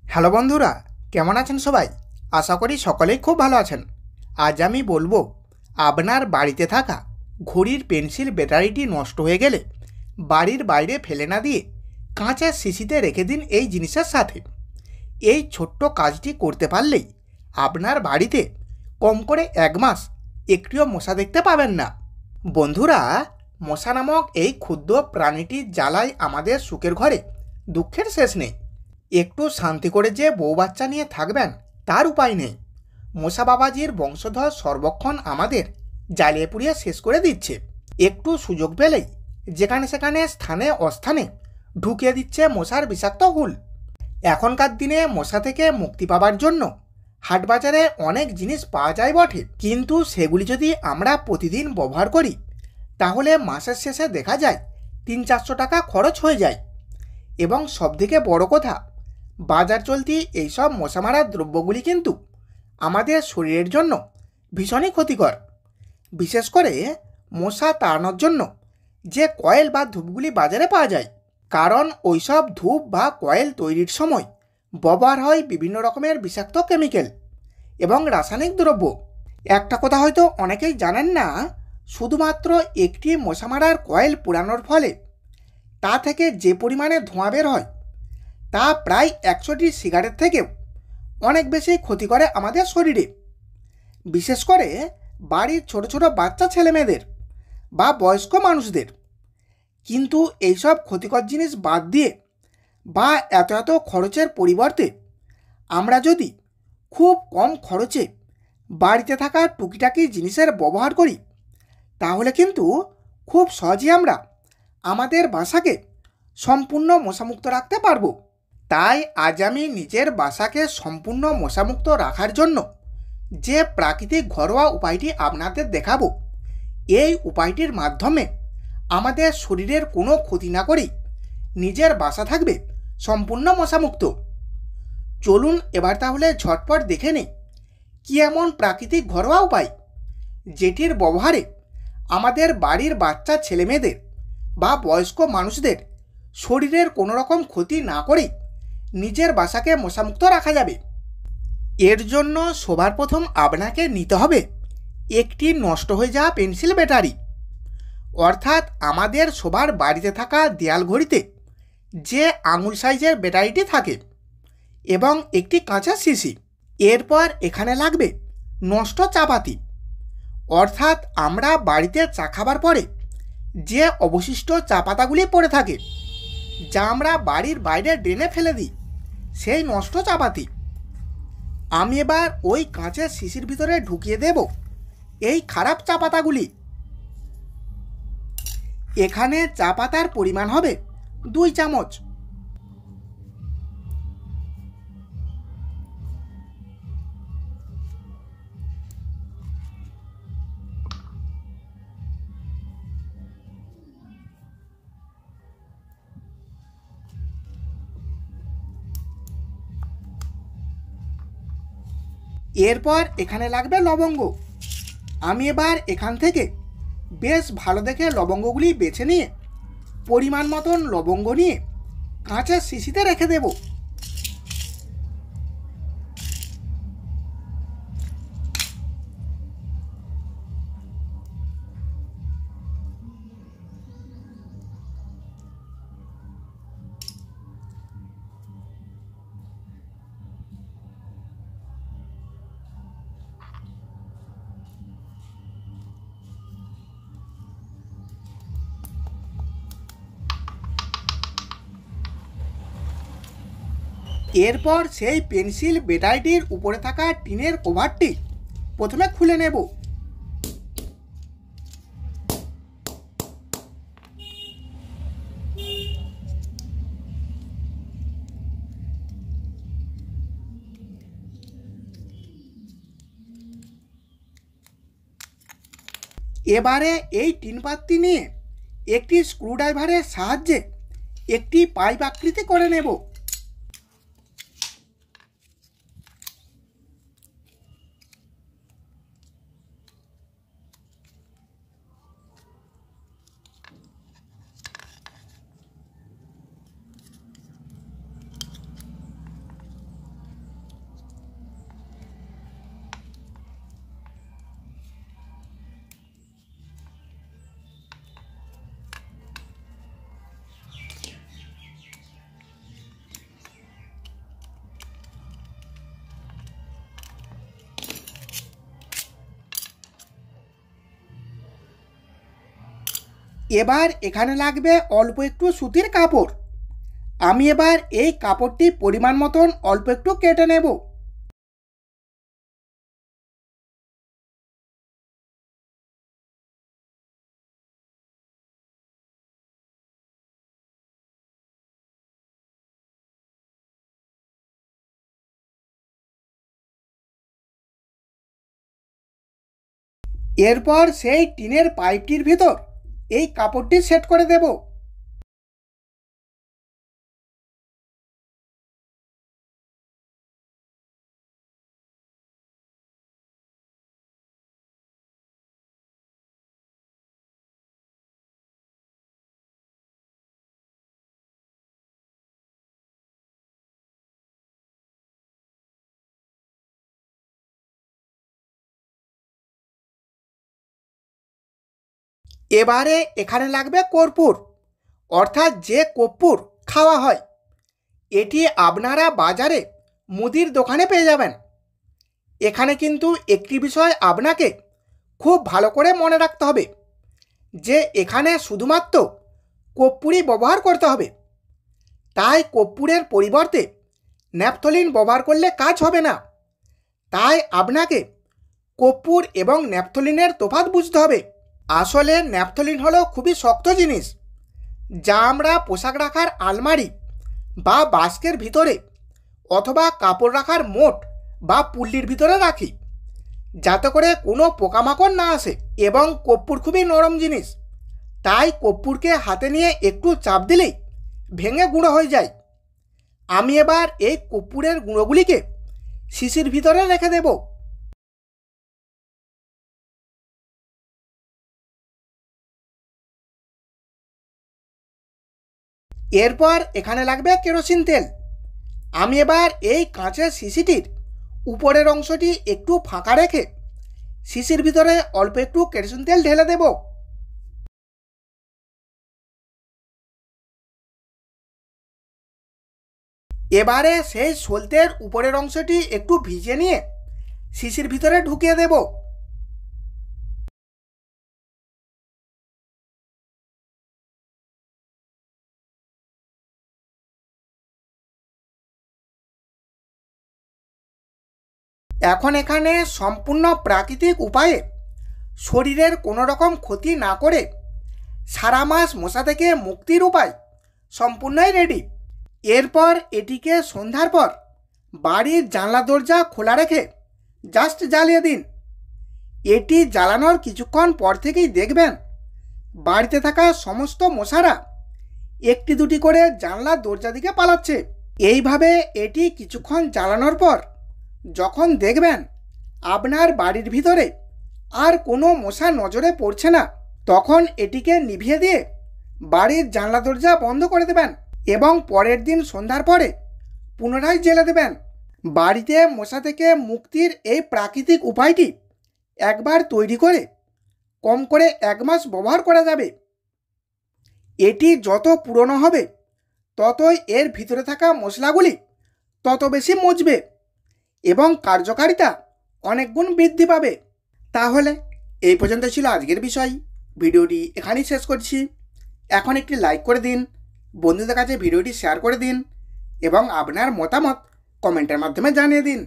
Hello বন্ধুরা, কেমন আছেন সবাই? আশা করি সকলেই খুব ভালো আছেন। আজ আমি বলবো, আপনার বাড়িতে থাকা ঘড়ির পেন্সিল ব্যাটারিটি নষ্ট হয়ে গেলে বাড়ির বাইরে ফেলে না দিয়ে কাঁচের শিশিতে রেখে দিন এই জিনিসের সাথে। এই ছোট্ট কাজটি করতে পারলেই আপনার বাড়িতে কম করে 1 মাস একটিও মশা দেখতে পাবেন না। বন্ধুরা, মশা নামক এই ক্ষুদ্র প্রাণীটির জ্বালায় আমাদের সুখের ঘরে দুঃখের শেষ নেই। একটু শান্তি করে যে বউ বাচ্চা নিয়ে থাকবেন তার উপায় নেই। মশা বাবাজির বংশধর সর্বক্ষণ আমাদের জ্বালিয়ে পুড়িয়ে শেষ করে দিচ্ছে। একটু সুযোগ পেলেই যেখানে সেখানে স্থানে অস্থানে ঢুকিয়ে দিচ্ছে মশার বিষাক্ত হুল। এখনকার দিনে মশা থেকে মুক্তি পাবার জন্য হাটবাজারে অনেক জিনিস পাওয়া যায় বটে, কিন্তু সেগুলি যদি আমরা প্রতিদিন ব্যবহার করি তাহলে মাসের শেষে দেখা যায় 300-400 টাকা খরচ হয়ে যায়। এবং সবথেকে বড় কথা, বাজার চলতি এইসব মশা মারার দ্রব্যগুলি কিন্তু আমাদের শরীরের জন্য ভীষণই ক্ষতিকর। বিশেষ করে মশা তাড়ানোর জন্য যে কয়েল বা ধূপগুলি বাজারে পাওয়া যায়, কারণ ওইসব ধূপ বা কয়েল তৈরির সময় ব্যবহার হয় বিভিন্ন রকমের বিষাক্ত কেমিক্যাল এবং রাসায়নিক দ্রব্য। একটা কথা হয়তো অনেকেই জানেন না, শুধুমাত্র একটি মশা মারার কয়েল পোড়ানোর ফলে তা থেকে যে পরিমাণে ধোঁয়া বের হয় তা প্রায় 100টি সিগারেট থেকেও অনেক বেশি ক্ষতি করে আমাদের শরীরে। বিশেষ করে বাড়ির ছোট ছোট বাচ্চা ছেলেমেয়েদের বা বয়স্ক মানুষদের। কিন্তু এইসব ক্ষতিকর জিনিস বাদ দিয়ে বা এত এত খরচের পরিবর্তে আমরা যদি খুব কম খরচে বাড়িতে থাকা টুকিটাকি জিনিসের ব্যবহার করি তাহলে কিন্তু খুব সহজেই আমরা আমাদের বাসাকে সম্পূর্ণ মশামুক্ত রাখতে পারবো। তাই আজ আমি নিজের বাসাকে সম্পূর্ণ মশামুক্ত রাখার জন্য যে প্রাকৃতিক ঘরোয়া উপায়টি আপনাদের দেখাবো, এই উপায়টির মাধ্যমে আমাদের শরীরের কোনো ক্ষতি না করেই নিজের বাসা থাকবে সম্পূর্ণ মশামুক্ত। চলুন এবার তাহলে ঝটপট দেখে নিই কী এমন প্রাকৃতিক ঘরোয়া উপায় যেটির ব্যবহারে আমাদের বাড়ির বাচ্চা ছেলেমেয়েদের বা বয়স্ক মানুষদের শরীরের কোনো রকম ক্ষতি না করেই নিজের বাসাকে মশামুক্ত রাখা যাবে। এর জন্য সবার প্রথম আপনাকে নিতে হবে একটি নষ্ট হয়ে যাওয়া পেন্সিল ব্যাটারি, অর্থাৎ আমাদের সবার বাড়িতে থাকা দেয়াল ঘড়িতে যে আঙুল সাইজের ব্যাটারিটি থাকে, এবং একটি কাঁচা শিশি। এরপর এখানে লাগবে নষ্ট চা পাতি, অর্থাৎ আমরা বাড়িতে চা খাবার পরে যে অবশিষ্ট চা পাতাগুলি পড়ে থাকে যা আমরা বাড়ির বাইরে ড্রেনে ফেলে দিই, সেই নষ্ট চা পাতি। আমি এবার ওই কাঁচের শিশির ভিতরে ঢুকিয়ে দেব এই খারাপ চা পাতাগুলি। এখানে চা পাতার পরিমাণ হবে 2 চামচ। এরপর এখানে লাগবে লবঙ্গ। আমি এবার এখান থেকে বেশ ভালো দেখে লবঙ্গগুলি বেছে নিয়ে পরিমাণ মতন লবঙ্গ নিয়ে কাঁচের শিশিতে রেখে দেব। এরপর সেই পেন্সিল ব্যাটারিটির উপরে থাকা টিনের কভারটি প্রথমে খুলে নেব। এবারে এই টিন পাতটি নিয়ে একটি স্ক্রুড্রাইভারের সাহায্যে একটি পাইপ আকৃতি করে নেব। এবার এখানে লাগবে অল্প একটু সুতির কাপড়। আমি এবার এই কাপড়টি পরিমাণ মতন অল্প একটু কেটে নেব। এরপর সেই টিনের পাইপটির ভিতর এই কাপড়টি সেট করে দেব। এবারে এখানে লাগবে কর্পূর, অর্থাৎ যে কর্পূর খাওয়া হয়। এটি আপনারা বাজারে মুদির দোকানে পেয়ে যাবেন। এখানে কিন্তু একটি বিষয় আপনাকে খুব ভালো করে মনে রাখতে হবে যে এখানে শুধুমাত্র কর্পূরই ব্যবহার করতে হবে। তাই কর্পূরের পরিবর্তে ন্যাপথলিন ব্যবহার করলে কাজ হবে না। তাই আপনাকে কর্পূর এবং ন্যাপথলিনের তফাৎ বুঝতে হবে। আসলে ন্যাপথলিন হলো খুবই শক্ত জিনিস, যা আমরা পোশাক রাখার আলমারি বা বাস্কের ভিতরে অথবা কাপড় রাখার মোট বা পুল্লির ভিতরে রাখি, যাতে করে কোনো পোকামাকড় না আসে। এবং কর্পূর খুবই নরম জিনিস, তাই কর্পূরকে হাতে নিয়ে একটু চাপ দিলেই ভেঙে গুঁড়ো হয়ে যায়। আমি এবার এই কর্পূরের গুঁড়োগুলিকে শিশির ভিতরে রেখে দেব। এরপর এখানে লাগবে কেরোসিন তেল। আমি এবার এই কাঁচের শিশিটির উপরের অংশটি একটু ফাঁকা রেখে শিশির ভিতরে অল্প একটু কেরোসিন তেল ঢেলে দেব। এবারে সেই সলতের উপরের অংশটি একটু ভিজিয়ে নিয়ে শিশির ভিতরে ঢুকিয়ে দেব। এখন এখানে সম্পূর্ণ প্রাকৃতিক উপায়ে শরীরের কোনো রকম ক্ষতি না করে সারা মাস মশা থেকে মুক্তির উপায় সম্পূর্ণই রেডি। এরপর এটিকে সন্ধ্যার পর বাড়ির জানলা দরজা খোলা রেখে জাস্ট জ্বালিয়ে দিন। এটি জ্বালানোর কিছুক্ষণ পর থেকেই দেখবেন বাড়িতে থাকা সমস্ত মশারা একটি দুটি করে জানলার দরজা দিকে পালাচ্ছে। এইভাবে এটি কিছুক্ষণ জ্বালানোর পর যখন দেখবেন আপনার বাড়ির ভিতরে আর কোনো মশা নজরে পড়ছে না, তখন এটিকে নিভিয়ে দিয়ে বাড়ির জানলা দরজা বন্ধ করে দেবেন এবং পরের দিন সন্ধ্যার পরে পুনরায় জ্বেলে দেবেন। বাড়িতে মশা থেকে মুক্তির এই প্রাকৃতিক উপায়টি একবার তৈরি করে কম করে 1 মাস ব্যবহার করা যাবে। এটি যত পুরনো হবে ততই এর ভিতরে থাকা মশলাগুলি তত বেশি মজবে এবং কার্যকারিতা অনেক গুণ বৃদ্ধি পাবে। তাহলে এই পর্যন্ত ছিল আজকের বিষয়। ভিডিওটি এখানেই শেষ করছি। এখন একটি লাইক করে দিন, বন্ধুদের কাছে ভিডিওটি শেয়ার করে দিন এবং আপনার মতামত কমেন্টের মাধ্যমে জানিয়ে দিন।